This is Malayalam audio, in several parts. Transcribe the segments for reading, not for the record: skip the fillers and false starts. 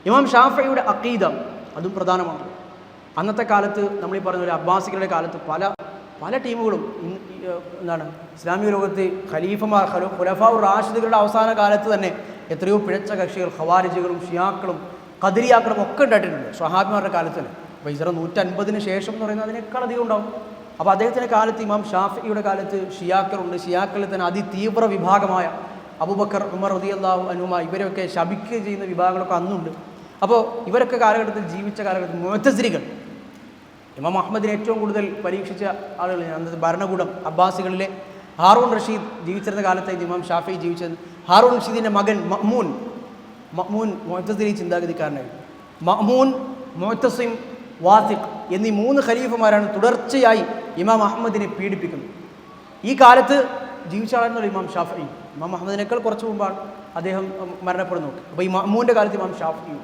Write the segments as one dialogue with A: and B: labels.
A: ഇമാം ഷാഫിയുടെ അഖീദ അതും പ്രധാനമാണ്. അന്നത്തെ കാലത്ത് നമ്മൾ ഈ പറഞ്ഞ ഒരു അബ്ബാസികളുടെ കാലത്ത് പല ടീമുകളും എന്താണ് ഇസ്ലാമിക ലോകത്ത് ഖുലഫാഉർ റാഷിദുകളുടെ അവസാന കാലത്ത് തന്നെ എത്രയോ പിഴച്ച കക്ഷികൾ ഖവാരിജുകളും ഷിയാക്കളും ഖദരിയാക്കളും ഒക്കെ ഉണ്ടായിട്ടുണ്ട് സ്വഹാബിമാരുടെ കാലത്ത് തന്നെ. അപ്പോൾ ഹിജ്റ 150 ശേഷം എന്ന് പറയുന്നത് അതിനേക്കാൾ അധികം ഉണ്ടാവും. അപ്പോൾ അദ്ദേഹത്തിൻ്റെ കാലത്ത് ഇമാം ഷാഫിയുടെ കാലത്ത് ഷിയാക്കളുണ്ട്. ഷിയാക്കളിൽ തന്നെ അതിതീവ്ര വിഭാഗമായ അബൂബക്കർ, ഉമർ റളിയല്ലാഹു അൻഹുമ ഇവരൊക്കെ ശപിക്കുകയും ചെയ്യുന്ന വിഭാഗങ്ങളൊക്കെ അന്നുണ്ട്. അപ്പോൾ ഇവരൊക്കെ കാലഘട്ടത്തിൽ ജീവിച്ച കാലഘട്ടത്തിൽ മുഅ്തസിലികൾ, ഇമാം അഹ്മദിനെ ഏറ്റവും കൂടുതൽ പരീക്ഷിച്ച ആളുകൾ അന്നത്തെ ഭരണകൂടം അബ്ബാസികളിലെ ഹാറൂൺ റഷീദ് ജീവിച്ചിരുന്ന കാലത്തായിരുന്നു ഇമാം ഷാഫി ജീവിച്ചത്. ഹാറൂൺ റഷീദിൻ്റെ മകൻ മഅ്മൂൻ മുഅ്തസിലി ചിന്താഗതിക്കാരനായിരുന്നു. മഅ്മൂൻ, മുഅ്തസിം, വാസിഖ് എന്നീ 3 ഖലീഫമാരാണ് തുടർച്ചയായി ഇമാം അഹ്മദിനെ പീഡിപ്പിക്കുന്നത്. ഈ കാലത്ത് ജീവിച്ച ആളായിരുന്നല്ലോ ഇമാം ഷാഫി. ഇമാം അഹ്മദിനേക്കാൾ കുറച്ച് മുമ്പാണ് അദ്ദേഹം മരണപ്പെടുന്നത്. അപ്പോൾ ഈ മഅ്മൂൻ്റെ കാലത്ത് ഇമാം ഷാഫി.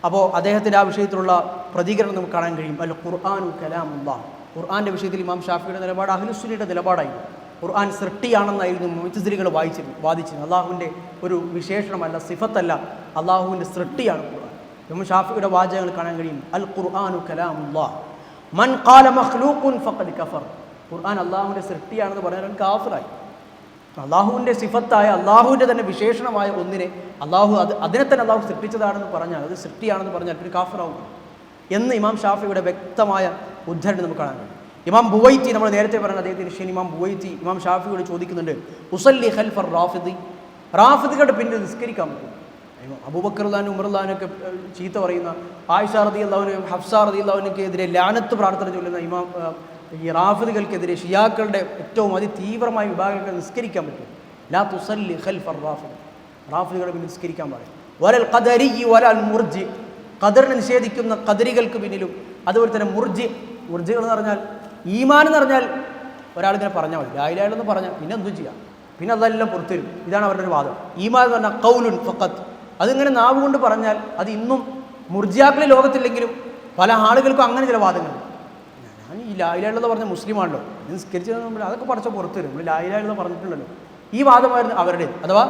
A: അപ്പോൾ അദ്ദേഹത്തിൻ്റെ ആ വിഷയത്തിലുള്ള പ്രതികരണം നമുക്ക് കാണാൻ കഴിയും. അൽ ഖുർആനു കലാമുല്ലാഹ്. ഖുർആൻ്റെ വിഷയത്തിൽ ഇമാം ഷാഫിയുടെ നിലപാട് അഹ്ലുസുന്നയുടെ നിലപാടായിരുന്നു. ഖുർആൻ സൃഷ്ടിയാണെന്നായിരുന്നു മുഅ്തസിലികൾ വാദിച്ചിരുന്നത്. അള്ളാഹുവിൻ്റെ ഒരു വിശേഷണമല്ല, സിഫത്തല്ല, അള്ളാഹുവിൻ്റെ സൃഷ്ടിയാണ് ഖുർആൻ. ഇമാം ഷാഫിയുടെ വാചകങ്ങൾ കാണാൻ കഴിയും. അൽ ഖുർആനു കലാമുല്ലാഹ് മൻ ഖാല മഖ്ലൂഖുൻ ഫഖദ് കഫർ. ഖുർആൻ അള്ളാഹുവിൻ്റെ സൃഷ്ടിയാണെന്ന് പറഞ്ഞാൽ കാഫിറായി. അള്ളാഹുവിൻ്റെ സിഫത്തായ അള്ളാഹുവിൻ്റെ തന്നെ വിശേഷണമായ ഒന്നിനെ അതിനെ തന്നെ അള്ളാഹു സൃഷ്ടിച്ചതാണെന്ന് പറഞ്ഞാൽ, അത് സൃഷ്ടിയാണെന്ന് പറഞ്ഞാൽ പിന്നെ കാഫിറാവും എന്ന് ഇമാം ഷാഫിയുടെ വ്യക്തമായ ഉദ്ധരണി നമുക്ക് കാണാൻ കഴിയും. ഇമാം ബുവൈത്തി, നമ്മൾ നേരത്തെ പറഞ്ഞ അദ്ദേഹത്തിൻ്റെ ശേഷം ഇമാം ബുവൈത്തി ഇമാം ഷാഫിയോട് ചോദിക്കുന്നുണ്ട്, ഉസല്ലി ഖൽഫർ റാഫിദി, റാഫിദികളുടെ പിന്നിൽ നിസ്കരിക്കാൻ പറ്റും? അബൂബക്കർ റളിയല്ലാഹു ഉമറുല്ലാനൊക്കെ ചീത്ത പറയുന്ന, ആയിഷ റളിയല്ലാഹു ഹഫ്സ റളിയല്ലാഹുവിനെതിരെ ലാനത്ത് പ്രാർത്ഥന ചൊല്ലുന്ന ഈ റാഫിദികൾക്കെതിരെ ഷിയാക്കളുടെ ഏറ്റവും അതിതീവ്രമായ വിഭാഗങ്ങൾക്ക് നിസ്കരിക്കാൻ പറ്റും? ലാ തുസല്ലി ഖൽഫർ റാഫിദി, റാഫിദികളുടെ പിന്നിൽ നിസ്കരിക്കാൻ പറയും. വലൽ ഖദരി വലൽ മുർജി, ഖദറിനെ നിഷേധിക്കുന്ന ഖദരികൾക്ക് പിന്നിലും അതുപോലെ തന്നെ മുർജികൾ എന്ന് പറഞ്ഞാൽ ഈമാൻ എന്ന് പറഞ്ഞാൽ ഒരാളിങ്ങനെ പറഞ്ഞാൽ മതി, ലാ ഇലാഹ ഇല്ലല്ലാഹ് പറഞ്ഞാൽ പിന്നെ എന്തും ചെയ്യാം, പിന്നെ അതെല്ലാം പുറത്തുവരും. ഇതാണ് അവരുടെ ഒരു വാദം. ഈമാൻ എന്ന് പറഞ്ഞാൽ ഖൗലുൻ ഫഖത്ത്, അതിങ്ങനെ നാവ് കൊണ്ട് പറഞ്ഞാൽ അത് ഇന്നും മുർജിയാക്കളെ ലോകത്തില്ലെങ്കിലും പല ആളുകൾക്കും അങ്ങനെ ചില വാദങ്ങളുണ്ട്. ഞാൻ ഈ ലാ ഇലാഹ ഇല്ലല്ലാഹ് പറഞ്ഞ മുസ്ലിമാണല്ലോ, നിസ്കരിച്ചത് നമ്മൾ അതൊക്കെ പഠിച്ച പുറത്ത് വരും, നമ്മൾ ലാ ഇലാഹ ഇല്ലല്ലാഹ് പറഞ്ഞിട്ടുണ്ടല്ലോ. ഈ വാദമായിരുന്നു അവരുടെ. അഥവാ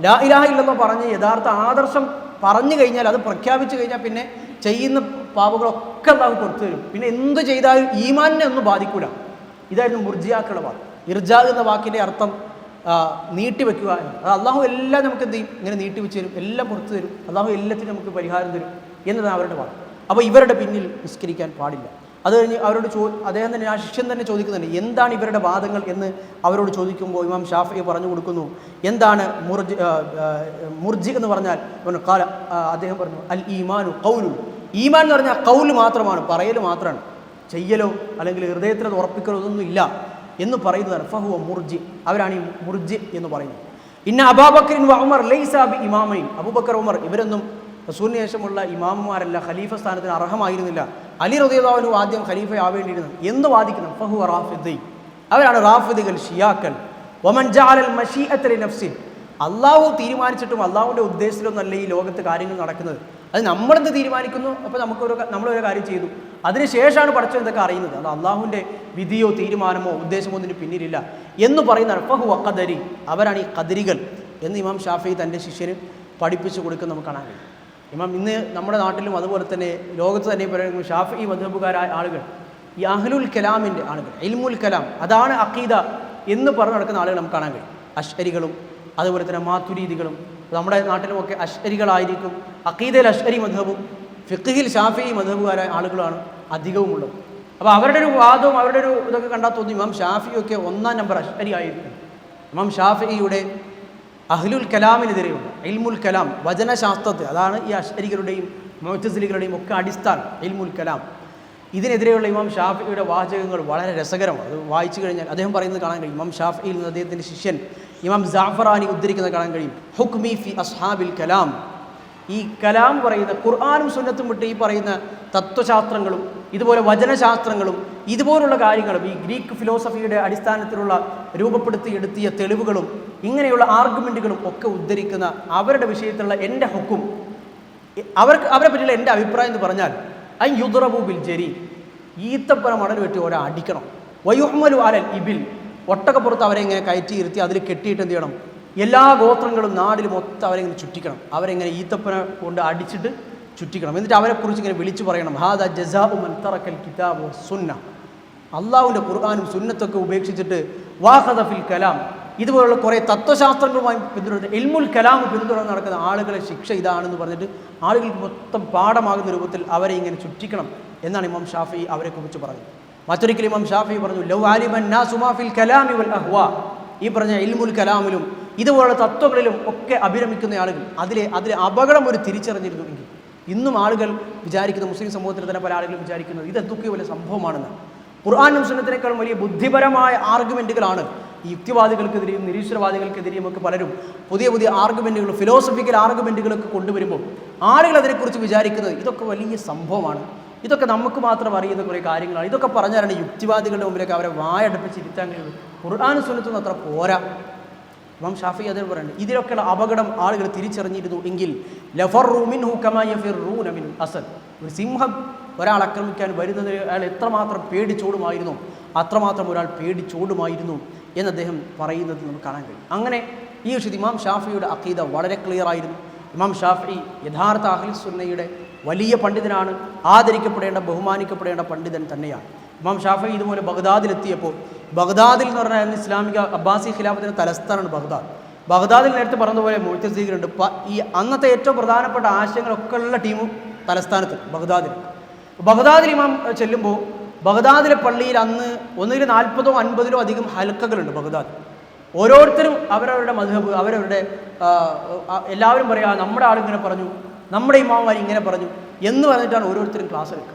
A: ലാ ഇലാഹ ഇല്ലല്ലാഹ് പറഞ്ഞ് യഥാർത്ഥ ആദർശം പറഞ്ഞു കഴിഞ്ഞാൽ, അത് പ്രഖ്യാപിച്ചു കഴിഞ്ഞാൽ പിന്നെ ചെയ്യുന്ന പാപങ്ങളൊക്കെ അല്ലാഹു പുറത്തു വരും, പിന്നെ എന്ത് ചെയ്താലും ഈമാനിനെ ഒന്നും ബാധിക്കൂല. ഇതായിരുന്നു മുർജിയാക്കളുടെ വാദം. ഇർജാ എന്ന വാക്കിൻ്റെ അർത്ഥം നീട്ടിവെക്കുക. അത് അള്ളാഹു എല്ലാം നമുക്ക് എന്ത് ചെയ്യും, ഇങ്ങനെ നീട്ടിവെച്ച് തരും, എല്ലാം പുറത്തു തരും, അള്ളാഹു എല്ലാത്തിനും നമുക്ക് പരിഹാരം തരും എന്നതാണ് അവരുടെ വാദം. അപ്പോൾ ഇവരുടെ പിന്നിൽ നിസ്കരിക്കാൻ പാടില്ല. അത് കഴിഞ്ഞ് അവരോട് അദ്ദേഹം തന്നെ, ആ ശിഷ്യൻ തന്നെ ചോദിക്കുന്നുണ്ട്, എന്താണ് ഇവരുടെ വാദങ്ങൾ എന്ന് അവരോട് ചോദിക്കുമ്പോൾ ഇമാം ഷാഫി പറഞ്ഞു കൊടുക്കുന്നു, എന്താണ് മുർജി എന്ന് പറഞ്ഞാൽ. അദ്ദേഹം പറഞ്ഞു, അൽ ഈമാനു ഖൗലു, ഈമാൻ എന്ന് പറഞ്ഞാൽ ഖൗല് മാത്രമാണ്, പറയൽ മാത്രമാണ്, ചെയ്യലോ അല്ലെങ്കിൽ ഹൃദയത്തിൽ അത് ഉറപ്പിക്കലോ ഒന്നും ഇല്ല എന്ന് പറയുന്നതാണ്. ഫഹുവ മുർജി, അവരാണ് ഈ മുർജി എന്ന് പറയുന്നത്. ഇന്ന അബൂബക്കർ വ ഉമർ ലൈസ ബി ഇമാമൈൻ, അബൂബക്കർ ഉമർ ഇവരൊന്നും റസൂലിന് ശേഷമുള്ള ഇമാമുമാരല്ല, ഖലീഫ സ്ഥാനത്തിന് അർഹമായിരുന്നില്ല, അലി റളിയല്ലാഹു അൻഹു ആദ്യം ഖലീഫ ആവേണ്ടിയിരുന്നു എന്ന് വാദിക്കുന്നു. ഫഹുവ റാഫിദി, അവരാണ് റാഫിദികൾ, ഷിയാക്കൾ. വമൻ ജഅലൽ മശീഅത ലിനഫ്സി, അള്ളാഹു തീരുമാനിച്ചിട്ടും അള്ളാഹുവിൻ്റെ ഉദ്ദേശത്തിലൊന്നല്ല ഈ ലോകത്ത് കാര്യങ്ങൾ നടക്കുന്നത്. അത് നമ്മളെന്ത് തീരുമാനിക്കുന്നു, അപ്പോൾ നമ്മളൊരു കാര്യം ചെയ്തു, അതിനുശേഷമാണ് പടച്ചവൻ എന്തൊക്കെ അറിയുന്നത്. അത് അള്ളാഹുവിൻ്റെ വിധിയോ തീരുമാനമോ ഉദ്ദേശമോ ഒന്നിന് പിന്നിലില്ല എന്ന് പറയുന്ന ഫഹുവ ഖദരി, അവരാണ് ഈ ഖദരികൾ എന്ന് ഇമാം ഷാഫി തൻ്റെ ശിഷ്യന് പഠിപ്പിച്ചു കൊടുക്കുന്ന നമുക്ക് കാണാൻ കഴിയും. ഇമാം ഇന്ന് നമ്മുടെ നാട്ടിലും അതുപോലെ തന്നെ ലോകത്ത് തന്നെ പറയുമ്പോൾ ഷാഫി മദ്ഹബുകാരായ ആളുകൾ, ഈ അഹ്ലുൽ കലാമിൻ്റെ ആളുകൾ, ഇൽമുൽ കലാം അതാണ് അഖീദ എന്ന് പറഞ്ഞു നടക്കുന്ന ആളുകൾ നമുക്ക് കാണാൻ കഴിയും. അശ്അരികളും അതുപോലെ തന്നെ മാതുരീദികളും, നമ്മുടെ നാട്ടിലുമൊക്കെ അശ്അരികളായിരിക്കും. അഖീദയിൽ അശ്അരി മദ്ഹബും ഫിഖ്ഹിൽ ഷാഫി മദ്ഹബുകാരായ ആളുകളാണ് അധികവും ഉള്ളത്. അപ്പോൾ അവരുടെ ഒരു വാദവും അവരുടെ ഒരു ഇതൊക്കെ കണ്ടാൽ തോന്നി ഇമാം ഷാഫിയൊക്കെ 1-ാം നമ്പർ അശ്അരി ആയിരിക്കും. ഇമാം ഷാഫിയുടെ അഹ്ലുൽ കലാമിനെതിരെയുള്ള ഇൽമുൽ കലാം, വചനശാസ്ത്രത്തെ, അതാണ് ഈ അശ്അരികളുടെയും മുഅ്തസിലികളുടെയും ഒക്കെ അടിസ്ഥാനം, ഇൽമുൽ കലാം. ഇതിനെതിരെയുള്ള ഇമാം ഷാഫിയുടെ വാചകങ്ങൾ വളരെ രസകരമാണ്. അത് വായിച്ചു കഴിഞ്ഞാൽ അദ്ദേഹം പറയുന്നത് കാണാൻ കഴിയും. ഇമാം ഷാഫിയിൽ നിന്ന് അദ്ദേഹത്തിൻ്റെ ശിഷ്യൻ ഇമാം ജഅഫറാനി ഉദ്ധരിക്കുന്നത് കാണാൻ കഴിയും. ഹുക്മി ഫി അസ്ഹാബിൽ കലാം, ഈ കലാം പറയുന്ന ഖുർആനും സുന്നത്തും വിട്ട് ഈ പറയുന്ന തത്വശാസ്ത്രങ്ങളും ഇതുപോലെ വചനശാസ്ത്രങ്ങളും ഇതുപോലുള്ള കാര്യങ്ങളും ഈ ഗ്രീക്ക് ഫിലോസഫിയുടെ അടിസ്ഥാനത്തിലുള്ള രൂപപ്പെടുത്തിയെടുത്തിയ തെളിവുകളും ഇങ്ങനെയുള്ള ആർഗ്യുമെൻറ്റുകളും ഒക്കെ ഉദ്ധരിക്കുന്ന അവരുടെ വിഷയത്തിലുള്ള എൻ്റെ ഹുക്കും, അവരെ പറ്റിയുള്ള എൻ്റെ അഭിപ്രായം എന്ന് പറഞ്ഞാൽ ഐ യുദ്റബു ബിൽ ജരി, ഈത്തപ്പന മണൽ വെട്ടി ഓരോ അടിക്കണം. വയുഹ്മലു അലൽ ഇബിൽ, ഒട്ടകപ്പുറത്ത് അവരെ ഇങ്ങനെ കയറ്റി ഇരുത്തി അതിൽ കെട്ടിയിട്ട് എന്ത് ചെയ്യണം, എല്ലാ ഗോത്രങ്ങളും നാടിൽ മൊത്തം അവരെങ്ങനെ ചുറ്റിക്കണം, അവരെങ്ങനെ ഈത്തപ്പന കൊണ്ട് അടിച്ചിട്ട് ചുറ്റിക്കണം. എന്നിട്ട് അവരെക്കുറിച്ച് ഇങ്ങനെ വിളിച്ചു പറയണം, ഹാദ ജസാഉ മൻ തറക്കൽ കിതാബ വസ്സുന്ന, അള്ളാഹുവിൻ്റെ ഖുർആനും സുന്നത്തൊക്കെ ഉപേക്ഷിച്ചിട്ട് വാഖദ ഫിൽ കലാം, ഇതുപോലുള്ള കുറേ തത്വശാസ്ത്രങ്ങളുമായി പിന്തുടർന്ന് ഇൽമുൽ കലാം പിന്തുടർന്ന് നടക്കുന്ന ആളുകളെ ശിക്ഷ ഇതാണെന്ന് പറഞ്ഞിട്ട് ആളുകൾക്ക് മൊത്തം പാഠമാകുന്ന രൂപത്തിൽ അവരെ ഇങ്ങനെ ചുറ്റിക്കണം എന്നാണ് ഇമാം ഷാഫി അവരെക്കുറിച്ച് പറഞ്ഞത്. മറ്റൊരിക്കലും ഇമാം ഷാഫി പറഞ്ഞു, ലൗ ആലിമൻ നാസു മാ ഫിൽ കലാമി വൽ അഹ്വാ, ഈ പറഞ്ഞ ഇൽമുൽ കലാമിലും ഇതുപോലുള്ള തത്വങ്ങളിലും ഒക്കെ അഭിരമിക്കുന്ന ആളുകൾ അതിലെ അപകടം ഒരു തിരിച്ചറിഞ്ഞിരുന്നുവെങ്കിൽ ഇന്നും ആളുകൾ വിചാരിക്കുന്ന, മുസ്ലിം സമൂഹത്തിൽ തന്നെ പല ആളുകളും വിചാരിക്കുന്നത് ഇത് എന്തൊക്കെയോ വലിയ സംഭവമാണെന്ന്. ഖുർആനും സുന്നത്തിനേക്കാളും വലിയ ബുദ്ധിപരമായ ആർഗ്യുമെൻറ്റുകളാണ് ഈ യുക്തിവാദികൾക്കെതിരെയും നിരീശ്വരവാദികൾക്കെതിരെയും ഒക്കെ പലരും പുതിയ പുതിയ ആർഗ്യുമെൻറ്റുകൾ, ഫിലോസഫിക്കൽ ആർഗ്യുമെൻറ്റുകളൊക്കെ കൊണ്ടുവരുമ്പോൾ ആളുകൾ അതിനെക്കുറിച്ച് വിചാരിക്കുന്നത് ഇതൊക്കെ വലിയ സംഭവമാണ്, ഇതൊക്കെ നമുക്ക് മാത്രം അറിയുന്ന കുറേ കാര്യങ്ങളാണ്, ഇതൊക്കെ പറഞ്ഞാലാണ് യുക്തിവാദികളുടെ മുമ്പിലേക്ക് അവരെ വായടപ്പിച്ചിരുത്താൻ കഴിയുന്നത്. ഖുർആനും സുന്നത്തൊന്നും അത്ര പോരാ. ഇമാം ഷാഫി അതേ പറയുന്നത് ഇതിലൊക്കെയുള്ള അപകടം ആളുകൾ തിരിച്ചറിഞ്ഞിരുന്നു എങ്കിൽ ലഫറു മിൻഹു കമാ യഫിറൂന മിൻ അസദ്, ഒരു സിംഹം ഒരാൾ ആക്രമിക്കാൻ വരുന്നത് അയാൾ എത്രമാത്രം പേടിച്ചോടുമായിരുന്നു അത്രമാത്രം ഒരാൾ പേടിച്ചോടുമായിരുന്നു എന്ന് അദ്ദേഹം പറയുന്നത് നമുക്ക് കാണാൻ കഴിയും. അങ്ങനെ ഈ വിഷയത്തിൽ ഇമാം ഷാഫിയുടെ അഖീദ വളരെ ക്ലിയർ ആയിരുന്നു. ഇമാം ഷാഫി യഥാർത്ഥ അഹ്ലുസ് സുന്നയുടെ വലിയ പണ്ഡിതനാണ്, ആദരിക്കപ്പെടേണ്ട ബഹുമാനിക്കപ്പെടേണ്ട പണ്ഡിതൻ തന്നെയാണ്. ഇമാം ഷാഫി ഇതുപോലെ ബഗ്ദാദിലെത്തിയപ്പോൾ, ബഗ്ദാദിൽ എന്ന് പറഞ്ഞാൽ ഇസ്ലാമിക അബ്ബാസി ഖിലാഫത്തിൻ്റെ തലസ്ഥാനമാണ് ബഗ്ദാദ്. ബഗ്ദാദിൽ നേരത്തെ പറഞ്ഞതുപോലെ മുഅ്തസിലികളുണ്ട്. ഈ അന്നത്തെ ഏറ്റവും പ്രധാനപ്പെട്ട ആശയങ്ങളൊക്കെ ഉള്ള ടീമും തലസ്ഥാനത്ത് ബഗ്ദാദിൽ. ബഗ്ദാദിൽ ഇമാം ചെല്ലുമ്പോൾ ബഗ്ദാദിലെ പള്ളിയിൽ അന്ന് ഒന്നുകിൽ 40ഓ 50ഓ അധികം ഹൽക്കകളുണ്ട് ബഗ്ദാദ്. ഓരോരുത്തരും അവരവരുടെ മദ്ഹബ്, അവരവരുടെ എല്ലാവരും പറയുക നമ്മുടെ ആളിങ്ങനെ പറഞ്ഞു, നമ്മുടെ ഇമാമാർ ഇങ്ങനെ പറഞ്ഞു എന്ന് പറഞ്ഞിട്ടാണ് ഓരോരുത്തരും ക്ലാസ് എടുക്കുക.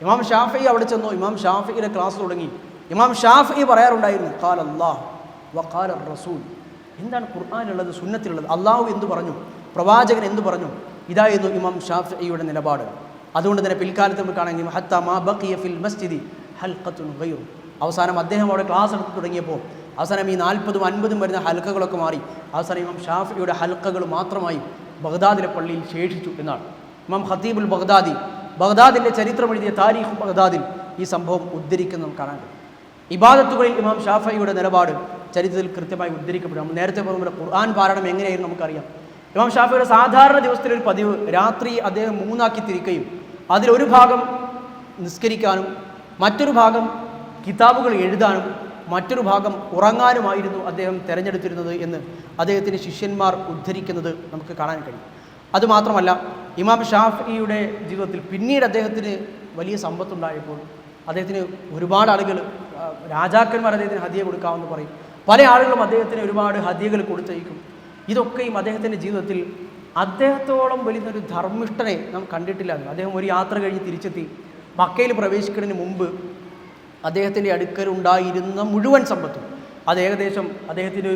A: ഇമാം ഷാഫി അവിടെ ചെന്നു, ഇമാം ഷാഫിയുടെ ക്ലാസ് തുടങ്ങി. ഇമാം ഷാഫി പറയാറുണ്ടായിരുന്നു, ഖാല അല്ലാഹ് വഖാല റസൂൽ, എന്താണ് ഖുർആനിലുള്ളത് സുന്നത്തിലുള്ളത്, അള്ളാഹു എന്തു പറഞ്ഞു, പ്രവാചകൻ എന്തു പറഞ്ഞു, ഇതായിരുന്നു ഇമാം ഷാഫിയുടെ നിലപാട്. അതുകൊണ്ട് തന്നെ പിൽക്കാലത്ത് നമുക്ക് കാണാൻ ഹത്താ മാ ബഖിയ ഫിൽ മസ്ജിദി ഹൽഖത്തുൻ ഗൈറു, അവസാനം അദ്ദേഹം അവിടെ ക്ലാസ് എടുത്ത് തുടങ്ങിയപ്പോൾ അവസാനം ഈ 40ഉം 50ഉം വരുന്ന ഹൽക്കകളൊക്കെ മാറി അവസാനം ഇമാം ഷാഫിയുടെ ഹൽക്കകൾ മാത്രമായി ബഗ്ദാദിലെ പള്ളിയിൽ ശേഷിച്ചു എന്നാണ് ഇമാം ഖതീബുൽ ബഗ്ദാദി ബഗ്ദാദിൻ്റെ ചരിത്രം എഴുതിയ താരീഖ് ബഗ്ദാദിൽ ഈ സംഭവം ഉദ്ധരിക്കുന്നത് നമുക്ക് കാണാൻ കഴിയും. ഇബാദത്തുകളിൽ ഇമാം ഷാഫിയുടെ നിലപാട് ചരിത്രത്തിൽ കൃത്യമായി ഉദ്ധരിക്കപ്പെടും. നമ്മൾ നേരത്തെ പറഞ്ഞ ഖുർആൻ പാരായണം എങ്ങനെയായിരുന്നു നമുക്കറിയാം. ഇമാം ഷാഫിയുടെ സാധാരണ ദിവസത്തിലൊരു പതിവ്, രാത്രി അദ്ദേഹം 3 ആക്കി തിരിക്കുകയും അതിലൊരു ഭാഗം നിസ്കരിക്കാനും മറ്റൊരു ഭാഗം കിതാബുകൾ എഴുതാനും മറ്റൊരു ഭാഗം ഉറങ്ങാനുമായിരുന്നു അദ്ദേഹം തിരഞ്ഞെടുത്തിരുന്നത് എന്ന് അദ്ദേഹത്തിൻ്റെ ശിഷ്യന്മാർ ഉദ്ധരിക്കുന്നത് നമുക്ക് കാണാൻ കഴിയും. അതുമാത്രമല്ല, ഇമാം ഷാഫിയുടെ ജീവിതത്തിൽ പിന്നീട് അദ്ദേഹത്തിന് വലിയ സമ്പത്തുണ്ടായപ്പോൾ അദ്ദേഹത്തിന് ഒരുപാട് ആളുകൾ, രാജാക്കന്മാർ അദ്ദേഹത്തിന് ഹദിയ കൊടുക്കാമെന്ന് പറയും. പല ആളുകളും അദ്ദേഹത്തിന് ഒരുപാട് ഹദിയകൾ കൊടുത്തയക്കും. ഇതൊക്കെയും അദ്ദേഹത്തിൻ്റെ ജീവിതത്തിൽ അദ്ദേഹത്തോളം വലിയൊരു ധർമ്മിഷ്ഠനെ നാം കണ്ടിട്ടില്ല. അദ്ദേഹം ഒരു യാത്ര കഴിഞ്ഞ് തിരിച്ചെത്തി മക്കയിൽ പ്രവേശിക്കുന്നതിന് മുമ്പ് അദ്ദേഹത്തിൻ്റെ അടുക്കലുണ്ടായിരുന്ന മുഴുവൻ സമ്പത്തും അത് ഏകദേശം അദ്ദേഹത്തിൻ്റെ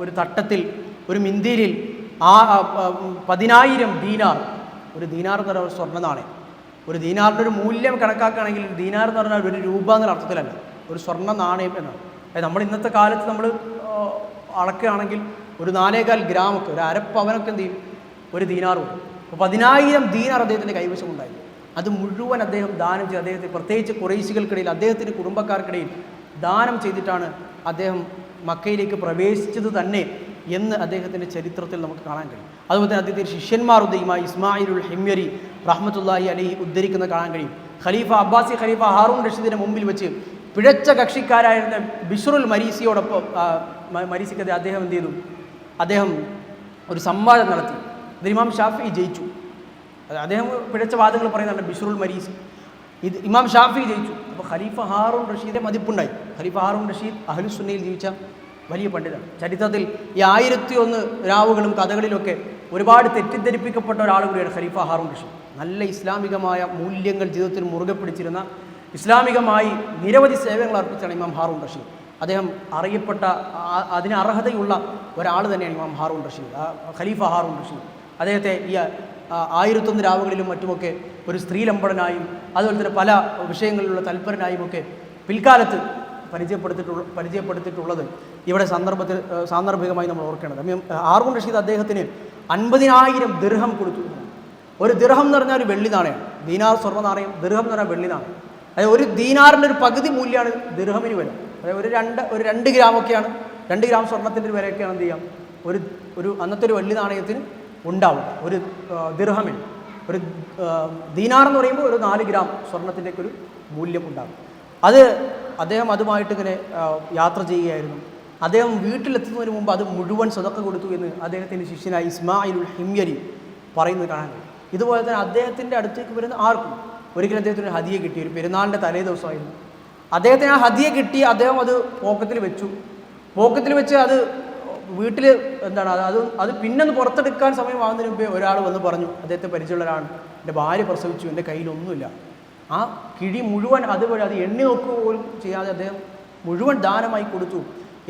A: ഒരു തട്ടത്തിൽ, ഒരു മിന്തിരിൽ 10,000 ദീനാർ, ഒരു ദീനാർ എന്ന് പറഞ്ഞാൽ സ്വർണ്ണ നാണയം, ഒരു ദീനാറിൻ്റെ ഒരു മൂല്യം കണക്കാക്കുകയാണെങ്കിൽ ദീനാർ എന്ന് പറഞ്ഞാൽ ഒരു രൂപ എന്നുള്ള അർത്ഥത്തിലല്ല, ഒരു സ്വർണ്ണ നാണയം എന്നാണ്. അതായത് നമ്മൾ ഇന്നത്തെ കാലത്ത് നമ്മൾ അളക്കുകയാണെങ്കിൽ ഒരു 4.25 ഗ്രാമൊക്കെ, ഒരു അരപ്പവനൊക്കെ എന്ത് ചെയ്യും, ഒരു ദീനാറും. അപ്പോൾ 10,000 ദീനാർ അദ്ദേഹത്തിൻ്റെ കൈവശമുണ്ടായി. അത് മുഴുവൻ അദ്ദേഹം ദാനം ചെയ്ത്, അദ്ദേഹത്തെ പ്രത്യേകിച്ച് ഖുറൈശികൾക്കിടയിൽ, അദ്ദേഹത്തിൻ്റെ കുടുംബക്കാർക്കിടയിൽ ദാനം ചെയ്തിട്ടാണ് അദ്ദേഹം മക്കയിലേക്ക് പ്രവേശിച്ചത് തന്നെ എന്ന് അദ്ദേഹത്തിൻ്റെ ചരിത്രത്തിൽ നമുക്ക് കാണാൻ കഴിയും. അതുപോലെ തന്നെ അദ്ദേഹത്തിൻ്റെ ശിഷ്യന്മാർ ഉദയമായി ഇസ്മായിലുൽ ഹിമ്യരി റഹ്മത്തുള്ളാഹി അലൈഹി ഉദ്ധരിക്കുന്ന കാണാൻ കഴിയും. ഖലീഫ അബ്ബാസി ഖലീഫ ഹാറൂൺ റഷീദിൻ്റെ മുമ്പിൽ വെച്ച് പിഴച്ച കക്ഷിക്കാരായിരുന്ന ബിശ്റുൽ മരീസിയോടൊപ്പം മരീസിക്കതെ അദ്ദേഹം എന്ത് ചെയ്തു, അദ്ദേഹം ഒരു സംവാദം നടത്തി. ഇതിൽ ഇമാം ഷാഫി ജയിച്ചു. അദ്ദേഹം പിഴച്ച വാദങ്ങൾ പറയുന്നുണ്ട് ബിശ്റുൽ മരീസി, ഇത് ഇമാം ഷാഫി ജയിച്ചു. അപ്പോൾ ഖലീഫ ഹാറൂൺ റഷീദിൻ്റെ മതിപ്പുണ്ടായി. ഖലീഫ ഹാറൂൺ റഷീദ് അഹ്ലുസ് സുന്നയിൽ ജീവിച്ച വലിയ പണ്ഡിതനാണ്. ചരിത്രത്തിൽ ഈ 1001 രാവുകളും കഥകളിലൊക്കെ ഒരുപാട് തെറ്റിദ്ധരിപ്പിക്കപ്പെട്ട ഒരാൾ കൂടിയാണ് ഖലീഫ ഹാറൂൺ റഷീദ്. നല്ല ഇസ്ലാമികമായ മൂല്യങ്ങൾ ജീവിതത്തിൽ മുറുകെ പിടിച്ചിരുന്ന, ഇസ്ലാമികമായി നിരവധി സേവനങ്ങൾ അർപ്പിച്ചാണ് ഇമാം ഹാറൂൺ റഷീദ്. അദ്ദേഹം അറിയപ്പെട്ട, അതിന് അർഹതയുള്ള ഒരാൾ തന്നെയാണ് ഇമാം ഹാറൂൺ റഷീദ്, ഖലീഫ ഹാറൂൺ റഷീദ്. അദ്ദേഹത്തെ ഈ 1001 രാവുകളിലും മറ്റുമൊക്കെ ഒരു ലംബടനായും അതുപോലെ തന്നെ പല വിഷയങ്ങളിലുള്ള തൽപരനായും ഒക്കെ പിൽക്കാലത്ത് പരിചയപ്പെടുത്തിയിട്ടുള്ളത് ഇവിടെ സാന്ദർഭികമായി നമ്മൾ ഓർക്കേണ്ടത്. ഹാറൂൺ റഷീദ് അദ്ദേഹത്തിന് 50,000 ദിർഹം കൊടുത്തു. ഒരു ദിർഹം എന്ന് പറഞ്ഞാൽ ഒരു വെള്ളി നാണയം, ദീനാർ സ്വർണ്ണ നാണയം, ദിർഹം എന്ന് പറഞ്ഞാൽ വെള്ളി നാണയം. അതായത് ഒരു ദീനാറിൻ്റെ ഒരു പകുതി മൂല്യമാണ് ദിർഹമിന് വില. അതായത് ഒരു 2 ഗ്രാമൊക്കെയാണ്, 2 ഗ്രാം സ്വർണ്ണത്തിൻ്റെ വിലയൊക്കെയാണ് എന്ത് ചെയ്യാം ഒരു അന്നത്തെ ഒരു വെള്ളി നാണയത്തിന് ഉണ്ടാവും, ഒരു ദിർഹമിന്. ഒരു ദീനാർ എന്ന് പറയുമ്പോൾ ഒരു 4 ഗ്രാം സ്വർണത്തിൻ്റെയൊക്കെ ഒരു മൂല്യം ഉണ്ടാകും. അദ്ദേഹം അതുമായിട്ട് ഇങ്ങനെ യാത്ര ചെയ്യുകയായിരുന്നു. അദ്ദേഹം വീട്ടിലെത്തുന്നതിന് മുമ്പ് അത് മുഴുവൻ സ്വതക്ക കൊടുത്തു എന്ന് അദ്ദേഹത്തിൻ്റെ ശിഷ്യനായ ഇസ്മായിലുൽ ഹിമ്യരി പറയുന്നത് കാണാൻ കഴിയും. ഇതുപോലെ തന്നെ അദ്ദേഹത്തിൻ്റെ അടുത്തേക്ക് വരുന്ന ആർക്കും ഒരിക്കലും അദ്ദേഹത്തിന് ഹദിയ കിട്ടി. ഒരു പെരുന്നാളിൻ്റെ തലേ ദിവസമായിരുന്നു. അദ്ദേഹത്തിന് ആ ഹദിയ കിട്ടി. അദ്ദേഹം അത് പോക്കറ്റിൽ വെച്ച് അത് വീട്ടിൽ അത് പിന്നെ ഒന്ന് പുറത്തെടുക്കാൻ സമയമാകുന്നതിന് മുമ്പേ ഒരാൾ വന്ന് പറഞ്ഞു, അദ്ദേഹത്തെ പരിചയമുള്ള ഒരാൾ, എൻ്റെ ഭാര്യ പ്രസവിച്ചു, എൻ്റെ കയ്യിലൊന്നുമില്ല. ആ കിഴി മുഴുവൻ അതുവഴി അത് എണ്ണി നോക്കുക പോലും ചെയ്യാതെ അദ്ദേഹം മുഴുവൻ ദാനമായി കൊടുത്തു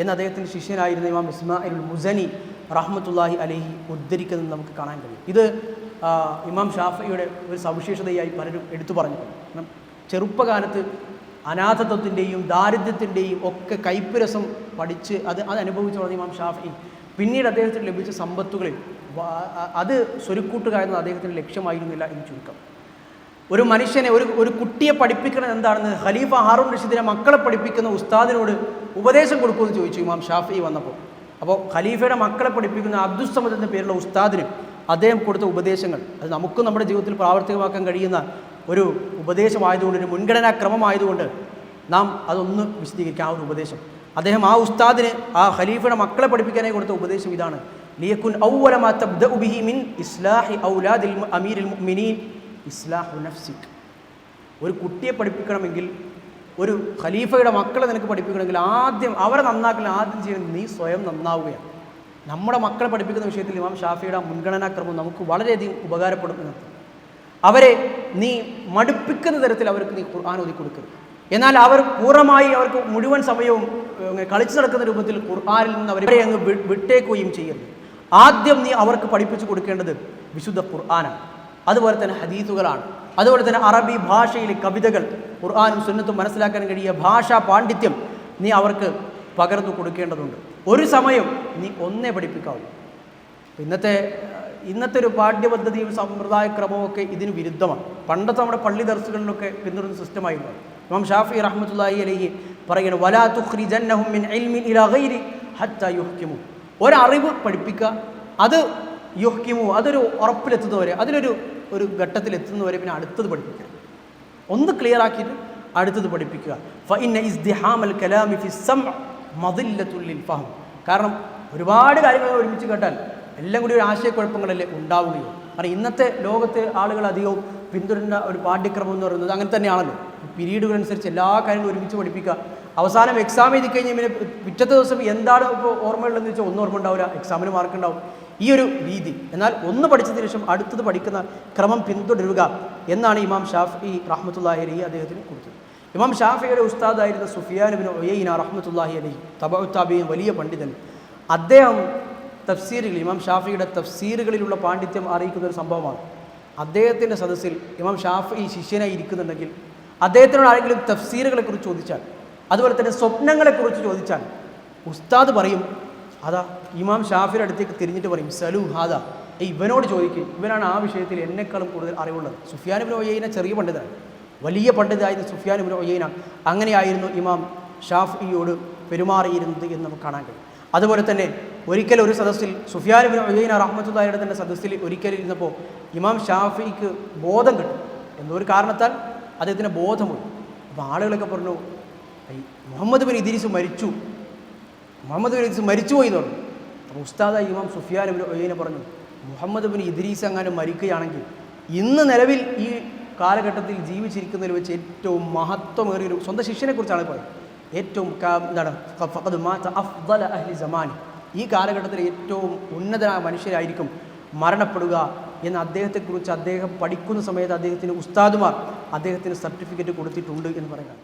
A: എന്ന് അദ്ദേഹത്തിൻ്റെ ശിഷ്യനായിരുന്ന ഇമാം ഇസ്മാഇലുൽ മുസനി റഹ്മത്തുള്ളാഹി അലൈഹി ഉദ്ധരിക്കുന്നത് നമുക്ക് കാണാൻ കഴിയും. ഇത് ഇമാം ഷാഫിയുടെ ഒരു സവിശേഷതയായി പലരും എടുത്തു പറഞ്ഞിട്ടുണ്ട്. ചെറുപ്പകാലത്ത് അനാഥത്വത്തിൻ്റെയും ദാരിദ്ര്യത്തിൻ്റെയും ഒക്കെ കയ്പ്പ് രസം പഠിച്ച് അത് അനുഭവിച്ചു പറഞ്ഞ ഇമാം ഷാഫി പിന്നീട് അദ്ദേഹത്തിന് ലഭിച്ച സമ്പത്തുകളിൽ അത് സ്വരുക്കൂട്ടുക എന്നത് അദ്ദേഹത്തിൻ്റെ ലക്ഷ്യമായിരുന്നില്ല എന്ന് ചുരുക്കം. ഒരു മനുഷ്യനെ ഒരു കുട്ടിയെ പഠിപ്പിക്കുന്നത് എന്താണെന്ന് ഖലീഫ ഹാറൂൺ റഷീദിനെ മക്കളെ പഠിപ്പിക്കുന്ന ഉസ്താദിനോട് ഉപദേശം കൊടുക്കുമെന്ന് ചോദിച്ചു ഇമാം ഷാഫി വന്നപ്പോൾ. അപ്പോൾ ഖലീഫയുടെ മക്കളെ പഠിപ്പിക്കുന്ന അബ്ദുസ്സമദ് എന്ന പേരുള്ള ഉസ്താദിന് അദ്ദേഹം കൊടുത്ത ഉപദേശങ്ങൾ അത് നമുക്കും നമ്മുടെ ജീവിതത്തിൽ പ്രാവർത്തികമാക്കാൻ കഴിയുന്ന ഒരു ഉപദേശമായതുകൊണ്ട്, ഒരു മുൻഗണനാ ക്രമമായതുകൊണ്ട് നാം അതൊന്ന് വിശദീകരിക്കാം. ആ ഒരു ഉപദേശം അദ്ദേഹം ആ ഉസ്താദിന് ആ ഖലീഫയുടെ മക്കളെ പഠിപ്പിക്കാനായി കൊടുത്ത ഉപദേശം ഇതാണ്: ലിയകുൻ അവ്വല മാ തബ്ദഉ ബിഹി മിൻ ഇസ്ലാഹി ഔലാദിൽ അമീരിൽ മുഅ്മിനീൻ ഇസ്ലാഹു നഫ്സിക്. ഒരു കുട്ടിയെ പഠിപ്പിക്കണമെങ്കിൽ, ഒരു ഖലീഫയുടെ മക്കളെ നിനക്ക് പഠിപ്പിക്കണമെങ്കിൽ ആദ്യം അവരെ നന്നാക്കൽ ആദ്യം ചെയ്യുന്നത് നീ സ്വയം നന്നാവുകയാണ്. നമ്മുടെ മക്കളെ പഠിപ്പിക്കുന്ന വിഷയത്തിൽ ഇമാം ഷാഫിയുടെ മുൻഗണനാക്രമം നമുക്ക് വളരെയധികം ഉപകാരപ്പെടുന്നു. അവരെ നീ മടുപ്പിക്കുന്ന തരത്തിൽ അവർക്ക് നീ ഖുർആൻ ഓതി കൊടുക്കരുത്. എന്നാൽ അവർ പൂർണ്ണമായി അവർക്ക് മുഴുവൻ സമയവും കളിച്ചു നടക്കുന്ന രൂപത്തിൽ ഖുർആനിൽ നിന്ന് അവരെ അങ്ങ് വിട്ടേക്കുകയും ചെയ്യരുത്. ആദ്യം നീ അവർക്ക് പഠിപ്പിച്ചു കൊടുക്കേണ്ടത് വിശുദ്ധ ഖുർആനാണ്, അതുപോലെ തന്നെ ഹദീസുകളാണ്, അതുപോലെ തന്നെ അറബി ഭാഷയിലെ കവിതകൾ, ഖുർആനും സുന്നത്തും മനസ്സിലാക്കാൻ കഴിയുക ഭാഷാ പാണ്ഡിത്യം നീ അവർക്ക് പകർന്നു കൊടുക്കേണ്ടതുണ്ട്. ഒരു സമയം നീ ഒന്നേ പഠിപ്പിക്കാവൂ. ഇന്നത്തെ ഒരു പാഠ്യപദ്ധതിയും സമ്പ്രദായക്രമവും ഒക്കെ ഇതിന് വിരുദ്ധമാണ്. പണ്ടത്തെ നമ്മുടെ പള്ളി ദർസുകളിലൊക്കെ പിന്തുടരുന്ന സിസ്റ്റമായിരുന്നു. ഇമാം ഷാഫി റഹ്മത്തുള്ളാഹി അലൈഹി പറയുന്നു, വലാ തുഖ്രിജന്നഹും മിൻ ഇൽമിൻ ഇലാ ഗൈരി ഹത്താ യുഹ്കിമു. ഒരറിവ് പഠിപ്പിക്കുക, അത് യുഹ്കിമു, അതൊരു ഉറപ്പിലെത്തുന്നവരെ, ഒരു ഘട്ടത്തിലെത്തുന്നവരെ പിന്നെ അടുത്തത് പഠിപ്പിക്കുക. ഒന്ന് ക്ലിയർ ആക്കിയിട്ട് അടുത്തത് പഠിപ്പിക്കുക. ഫഇന്ന ഇസ്തിഹാമൽ കലാമി ഫി സമ് മദില്ലത്തുൽ ലിൽ ഫഹം. കാരണം ഒരുപാട് കാര്യങ്ങൾ ഒരുമിച്ച് കേട്ടാൽ എല്ലാം കൂടി ഒരു ആശയക്കുഴപ്പങ്ങളല്ലേ ഉണ്ടാവുകയോ. കാരണം ഇന്നത്തെ ലോകത്തെ ആളുകൾ അധികവും പിന്തുടരുന്ന ഒരു പാഠ്യക്രമം എന്ന് പറയുന്നത് അങ്ങനെ തന്നെയാണല്ലോ. പീരീഡുകളനുസരിച്ച് എല്ലാ കാര്യങ്ങളും ഒരുമിച്ച് പഠിപ്പിക്കുക. അവസാനം എക്സാം എഴുതി കഴിഞ്ഞാൽ പിന്നെ പിറ്റത്തെ ദിവസം എന്താണ് ഇപ്പോൾ ഓർമ്മയുള്ളതെന്ന് വെച്ചാൽ ഒന്നും ഓർമ്മ ഉണ്ടാവില്ല, എക്സാമിന് മാർക്ക് ഉണ്ടാവും. ഈ ഒരു രീതി. എന്നാൽ ഒന്ന് പഠിച്ചതിന് ശേഷം അടുത്തത് പഠിക്കുന്ന ക്രമം പിന്തുടരുക എന്നാണ് ഇമാം ഷാഫി റഹ്മത്തുള്ളാഹി അലൈഹി അദ്ദേഹത്തിന് കൊടുത്തത്. ഇമാം ഷാഫിയുടെ ഉസ്താദായിരുന്ന സുഫിയാൻ ഇബ്നു ഉയൈന റഹ്മത്തുള്ളാഹി അലൈഹി തബഉ താബിഈൻ, വലിയ പണ്ഡിതൻ. അദ്ദേഹം തഫ്സീറുകൾ, ഇമാം ഷാഫിയുടെ തഫ്സീറുകളിലുള്ള പാണ്ഡിത്യം അറിയിക്കുന്ന ഒരു സംഭവമാണ്. അദ്ദേഹത്തിൻ്റെ സദസ്സിൽ ഇമാം ഷാഫി ശിഷ്യനായി ഇരിക്കുന്നുണ്ടെങ്കിൽ അദ്ദേഹത്തിനോട് ആരെങ്കിലും തഫ്സീറുകളെക്കുറിച്ച് ചോദിച്ചാൽ, അതുപോലെ തന്നെ സ്വപ്നങ്ങളെക്കുറിച്ച് ചോദിച്ചാൽ ഉസ്താദ് പറയും, അതാ ഇമാം ഷാഫിയുടെ അടുത്തേക്ക് തിരിഞ്ഞിട്ട് പറയും, സലു ഹാദാ, ഇവനോട് ചോദിക്കും, ഇവനാണ് ആ വിഷയത്തിൽ എന്നെക്കാളും കൂടുതൽ അറിവുള്ളത്. സുഫിയാൻ ഇബ്നു ഉയൈന ചെറിയ പണ്ഡിതനാണ്, വലിയ പണ്ഡിതനായിരുന്നു സുഫിയാൻ ഇബ്നു ഉയൈന. അങ്ങനെയായിരുന്നു ഇമാം ഷാഫിയോട് പെരുമാറിയിരുന്നത് എന്ന് നമുക്ക് കാണാൻ കഴിയും. അതുപോലെ തന്നെ ഒരിക്കൽ ഒരു സദസ്സിൽ സുഫിയാൻ ഇബ്നു ഉയൈന റഹ്മത്തുള്ളാഹിയുടെ തന്നെ സദസ്സിൽ ഒരിക്കൽ ഇരുന്നപ്പോൾ ഇമാം ഷാഫിക്ക് ബോധം കിട്ടും. എന്തോ ഒരു കാരണത്താൽ അദ്ദേഹത്തിന് ബോധമുണ്ട്. അപ്പോൾ ആളുകളൊക്കെ പറഞ്ഞു, മുഹമ്മദ് ബിൻ ഇദ്രീസ് മരിച്ചുപോയി എന്ന് പറഞ്ഞു. അപ്പോൾ ഉസ്താദായി ഇമാം സുഫിയാൻ ഇബ്നു ഉയൈന പറഞ്ഞു, മുഹമ്മദ് ബിൻ ഇദ്രീസ് അങ്ങനെ മരിക്കുകയാണെങ്കിൽ ഇന്ന് നിലവിൽ ഈ കാലഘട്ടത്തിൽ ജീവിച്ചിരിക്കുന്നതിൽ വെച്ച് ഏറ്റവും മഹത്വമേറിയൊരു സ്വന്തം ശിഷ്യനെക്കുറിച്ചാണ് പറയുന്നത്. ഏറ്റവും ഫഖദ് മാത അഫ്ദല അഹ്ലി സമാനി, ഈ കാലഘട്ടത്തിലെ ഏറ്റവും ഉന്നതനായ മനുഷ്യരായിരിക്കും മരണപ്പെടുക എന്ന് അദ്ദേഹത്തെക്കുറിച്ച് അദ്ദേഹം പഠിക്കുന്ന സമയത്ത് അദ്ദേഹത്തിന് ഉസ്താദുമാർ അദ്ദേഹത്തിന് സർട്ടിഫിക്കറ്റ് കൊടുത്തിട്ടുണ്ട് എന്ന് പറയുന്നത്.